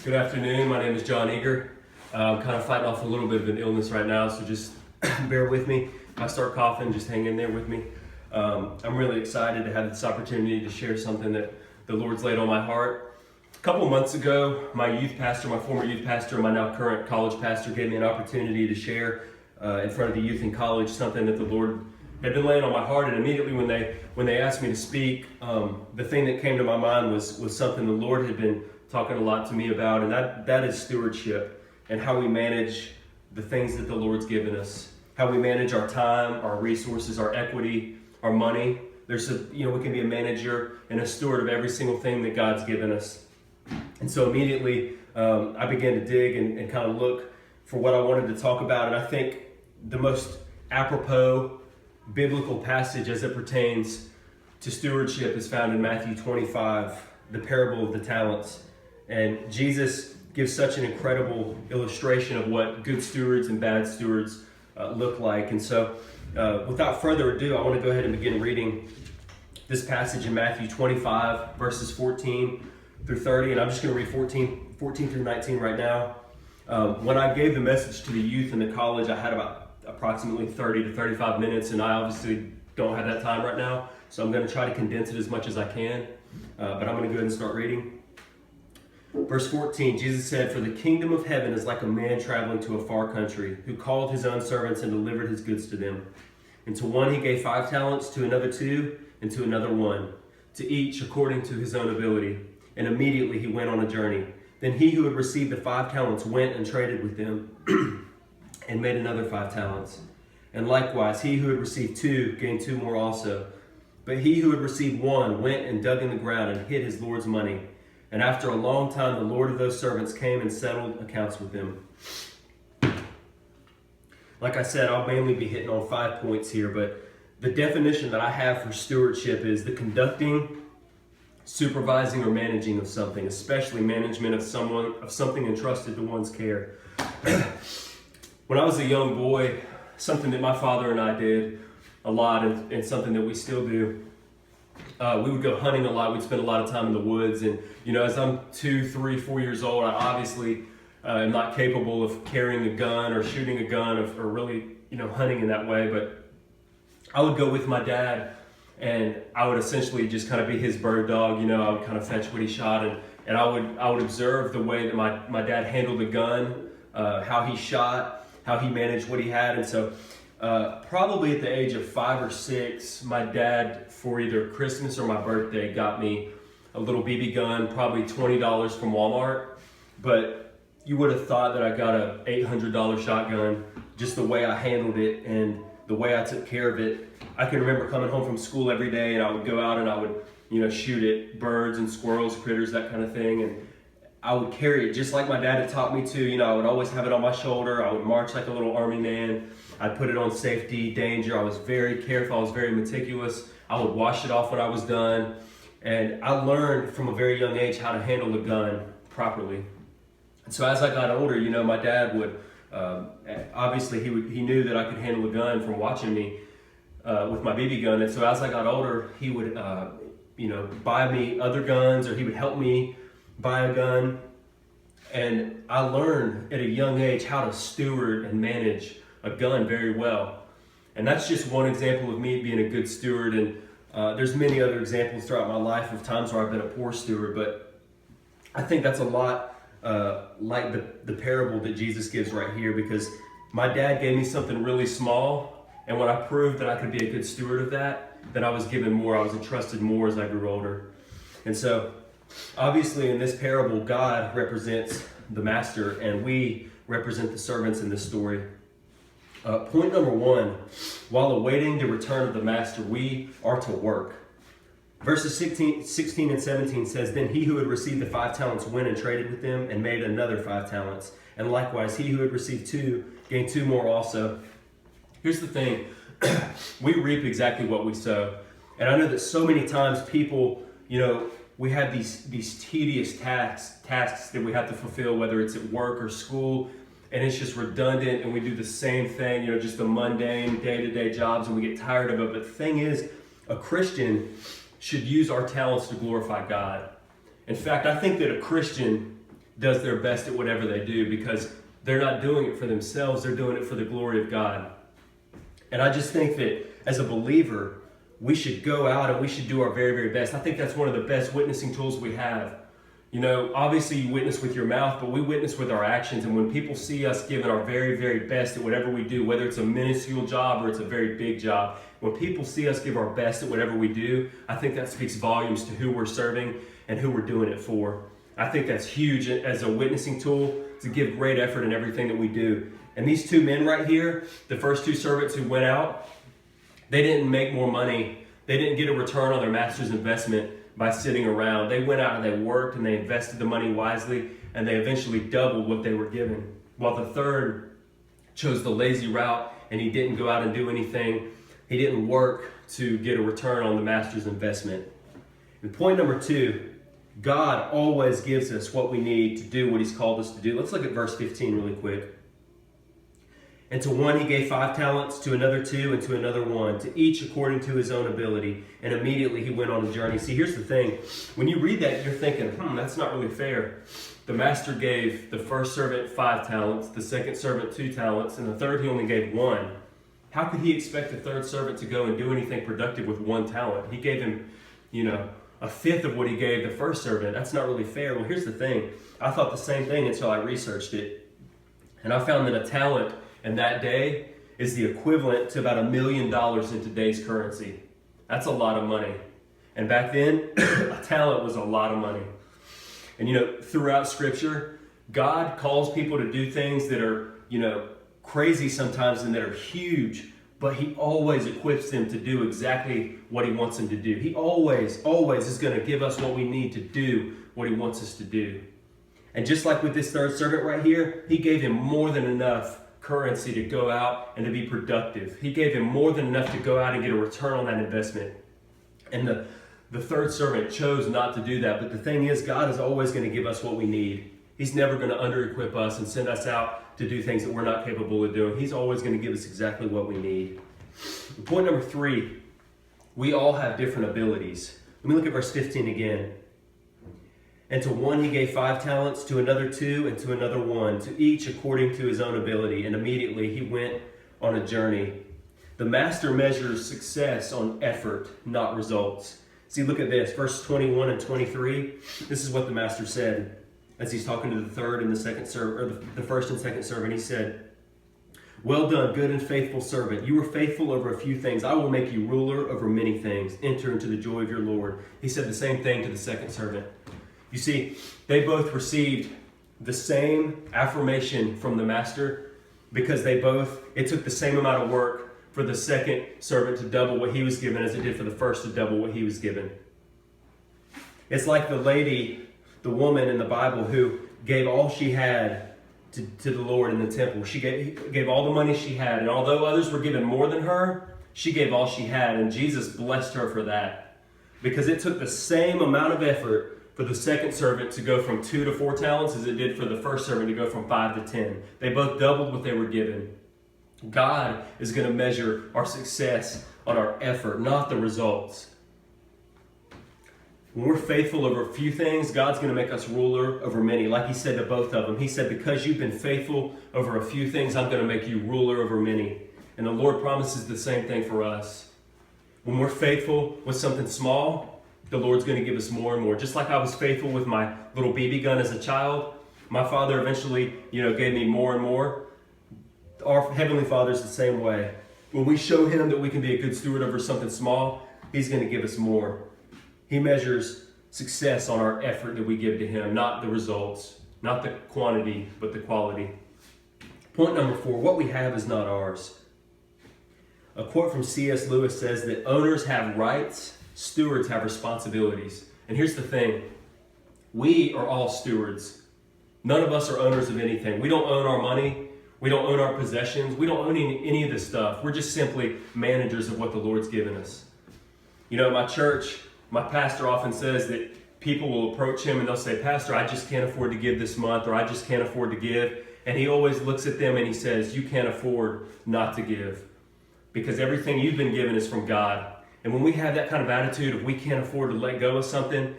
Good afternoon. My name is John Eager. I'm kind of fighting off a little bit of an illness right now, so just bear with me. If I start coughing, just hang in there with me. I'm really excited to have this opportunity to share something that the Lord's laid on my heart. A couple months ago, my former youth pastor, my now current college pastor, gave me an opportunity to share in front of the youth in college something that the Lord had been laying on my heart. And immediately when they asked me to speak, the thing that came to my mind was something the Lord had been talking a lot to me about, and that is stewardship and how we manage the things that the Lord's given us, how we manage our time, our resources, our equity, our money. We can be a manager and a steward of every single thing that God's given us. And so immediately I began to dig and kind of look for what I wanted to talk about, and I think the most apropos biblical passage as it pertains to stewardship is found in Matthew 25, the parable of the talents. And Jesus gives such an incredible illustration of what good stewards and bad stewards look like. And so without further ado, I want to go ahead and begin reading this passage in Matthew 25, verses 14 through 30. And I'm just going to read 14 through 19 right now. When I gave the message to the youth in the college, I had about approximately 30 to 35 minutes, and I obviously don't have that time right now. So I'm going to try to condense it as much as I can. But I'm going to go ahead and start reading. Verse 14, Jesus said, "For the kingdom of heaven is like a man traveling to a far country, who called his own servants and delivered his goods to them. And to one he gave 5 talents, to another 2, and to another 1, to each according to his own ability. And immediately he went on a journey. Then he who had received the 5 talents went and traded with them, and made another 5 talents. And likewise he who had received 2 gained 2 more also. But he who had received 1 went and dug in the ground and hid his Lord's money. And after a long time, the Lord of those servants came and settled accounts with them." Like I said, I'll mainly be hitting on 5 points here, but the definition that I have for stewardship is the conducting, supervising, or managing of something, especially management of something entrusted to one's care. When I was a young boy, something that my father and I did a lot, and something that we still do, we would go hunting a lot. We'd spend a lot of time in the woods, and as I'm 2, 3, 4 years old, I obviously am not capable of carrying a gun or shooting a gun or really hunting in that way. But I would go with my dad, and I would essentially just kind of be his bird dog. I would kind of fetch what he shot, and I would observe the way that my dad handled the gun, how he shot, how he managed what he had. And so probably at the age of 5 or 6, my dad, for either Christmas or my birthday, got me a little BB gun, probably $20 from Walmart. But you would have thought that I got a $800 shotgun, just the way I handled it and the way I took care of it. I can remember coming home from school every day, and I would go out and I would shoot at birds and squirrels, critters, that kind of thing. And I would carry it just like my dad had taught me to. I would always have it on my shoulder. I would march like a little army man. I'd put it on safety, danger. I was very careful. I was very meticulous. I would wash it off when I was done. And I learned from a very young age how to handle the gun properly. And so as I got older, my dad would, obviously he knew that I could handle a gun from watching me with my BB gun. And so as I got older, he would, buy me other guns, or he would help me buy a gun. And I learned at a young age how to steward and manage a gun very well. And that's just one example of me being a good steward. And there's many other examples throughout my life of times where I've been a poor steward. But I think that's a lot like the parable that Jesus gives right here, because my dad gave me something really small. And when I proved that I could be a good steward of that, then I was given more. I was entrusted more as I grew older. And so obviously in this parable, God represents the master, and we represent the servants in this story. Point number 1, while awaiting the return of the master, we are to work. Verses 16 and 17 says, "Then he who had received the 5 talents went and traded with them, and made another 5 talents. And likewise he who had received 2 gained 2 more also." Here's the thing. We reap exactly what we sow. And I know that so many times people, we have these tedious tasks that we have to fulfill, whether it's at work or school, and it's just redundant, and we do the same thing, just the mundane day-to-day jobs, and we get tired of it. But the thing is, a Christian should use our talents to glorify God. In fact, I think that a Christian does their best at whatever they do, because they're not doing it for themselves, they're doing it for the glory of God. And I just think that as a believer, we should go out and we should do our very, very best. I think that's one of the best witnessing tools we have. You know, obviously you witness with your mouth, but we witness with our actions. And when people see us giving our very, very best at whatever we do, whether it's a minuscule job or it's a very big job, when people see us give our best at whatever we do, I think that speaks volumes to who we're serving and who we're doing it for. I think that's huge as a witnessing tool, to give great effort in everything that we do. And these two men right here, the first two servants who went out, they didn't make more money. They didn't get a return on their master's investment by sitting around. They went out and they worked and they invested the money wisely, and they eventually doubled what they were given. While the third chose the lazy route and he didn't go out and do anything. He didn't work to get a return on the master's investment. And point number 2, God always gives us what we need to do what he's called us to do. Let's look at verse 15 really quick. And to one he gave 5 talents, to another 2, and to another 1, to each according to his own ability. And immediately he went on a journey. See, here's the thing. When you read that, you're thinking, that's not really fair. The master gave the first servant 5 talents, the second servant 2 talents, and the third he only gave 1. How could he expect the third servant to go and do anything productive with 1 talent? He gave him, a fifth of what he gave the first servant. That's not really fair. Well, here's the thing. I thought the same thing until I researched it. And I found that a talent in that day is the equivalent to about $1 million in today's currency. That's a lot of money. And back then, a talent was a lot of money. And throughout Scripture, God calls people to do things that are, crazy sometimes and that are huge, but he always equips them to do exactly what he wants them to do. He always is going to give us what we need to do what he wants us to do. And just like with this third servant right here, he gave him more than enough currency to go out and to be productive. He gave him more than enough to go out and get a return on that investment. And the third servant chose not to do that. But the thing is, God is always going to give us what we need. He's never going to under-equip us and send us out to do things that we're not capable of doing. He's always going to give us exactly what we need. And point number 3, we all have different abilities. Let me look at verse 15 again. And to one he gave 5 talents, to another 2, and to another 1, to each according to his own ability. And immediately he went on a journey. The master measures success on effort, not results. See, look at this, verse 21 and 23. This is what the master said as he's talking to the third and the second servant, or the first and second servant. He said, "Well done, good and faithful servant. You were faithful over a few things. I will make you ruler over many things. Enter into the joy of your Lord." He said the same thing to the second servant. You see, they both received the same affirmation from the master because it took the same amount of work for the second servant to double what he was given as it did for the first to double what he was given. It's like the woman in the Bible who gave all she had to the Lord in the temple. She gave all the money she had, and although others were given more than her, she gave all she had, and Jesus blessed her for that. Because it took the same amount of effort for the second servant to go from 2 to 4 talents as it did for the first servant to go from 5 to 10. They both doubled what they were given. God is going to measure our success on our effort, not the results. When we're faithful over a few things, God's going to make us ruler over many. Like he said to both of them, he said, because you've been faithful over a few things, I'm going to make you ruler over many. And the Lord promises the same thing for us. When we're faithful with something small, the Lord's going to give us more and more. Just like I was faithful with my little BB gun as a child, my Father eventually, gave me more and more. Our Heavenly Father's the same way. When we show him that we can be a good steward over something small, he's going to give us more. He measures success on our effort that we give to him, not the results, not the quantity, but the quality. Point number 4, what we have is not ours. A quote from C.S. Lewis says that owners have rights, stewards have responsibilities. And here's the thing, we are all stewards. None of us are owners of anything. We don't own our money. We don't own our possessions. We don't own any of this stuff. We're just simply managers of what the Lord's given us. At my church, my pastor often says that people will approach him and they'll say, "Pastor, I just can't afford to give this month," or "I just can't afford to give." And he always looks at them and he says, "You can't afford not to give, because everything you've been given is from God." And when we have that kind of attitude of we can't afford to let go of something,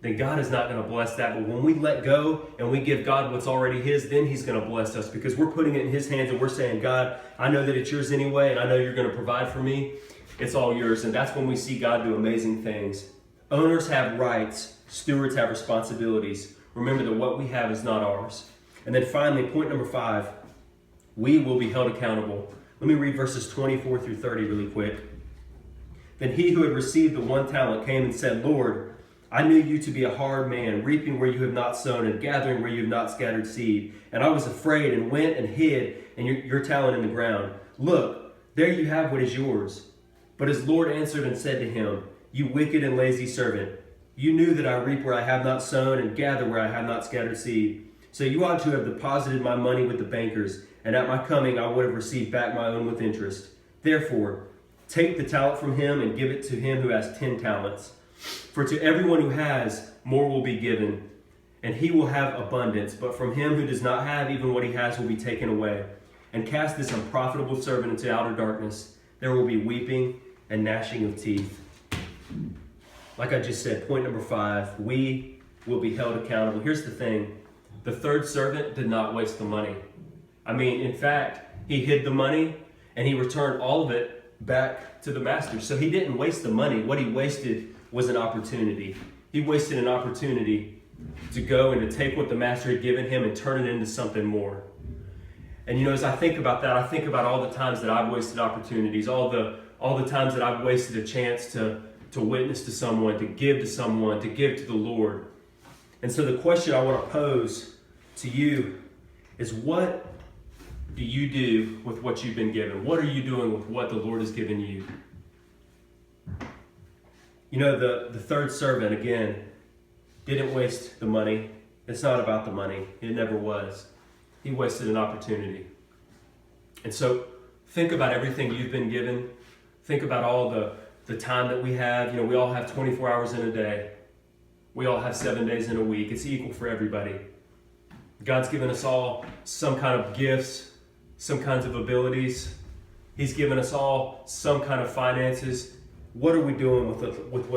then God is not going to bless that. But when we let go and we give God what's already His, then He's going to bless us, because we're putting it in His hands and we're saying, God, I know that it's yours anyway, and I know you're going to provide for me. It's all yours. And that's when we see God do amazing things. Owners have rights. Stewards have responsibilities. Remember that what we have is not ours. And then finally, point number 5, we will be held accountable. Let me read verses 24 through 30 really quick. Then he who had received the 1 talent came and said, Lord, I knew you to be a hard man, reaping where you have not sown and gathering where you have not scattered seed. And I was afraid and went and hid your talent in the ground. Look, there you have what is yours. But his Lord answered and said to him, You wicked and lazy servant, you knew that I reap where I have not sown and gather where I have not scattered seed. So you ought to have deposited my money with the bankers, and at my coming I would have received back my own with interest. Therefore, take the talent from him and give it to him who has 10 talents. For to everyone who has, more will be given, and he will have abundance. But from him who does not have, even what he has will be taken away. And cast this unprofitable servant into outer darkness. There will be weeping and gnashing of teeth. Like I just said, point number 5, we will be held accountable. Here's the thing. The third servant did not waste the money. I mean, in fact, he hid the money and he returned all of it back to the master. So he didn't waste the money. What he wasted was an opportunity. He wasted an opportunity to go and to take what the master had given him and turn it into something more. And as I think about that, I think about all the times that I've wasted opportunities, all the times that I've wasted a chance to witness to someone, to give to someone, to give to the Lord. And so the question I want to pose to you is, what do you do with what you've been given? What are you doing with what the Lord has given you? The third servant, again, didn't waste the money. It's not about the money. It never was. He wasted an opportunity. And so think about everything you've been given. Think about all the time that we have. We all have 24 hours in a day. We all have 7 days in a week. It's equal for everybody. God's given us all some kind of gifts, some kinds of abilities. He's given us all some kind of finances. What are we doing with what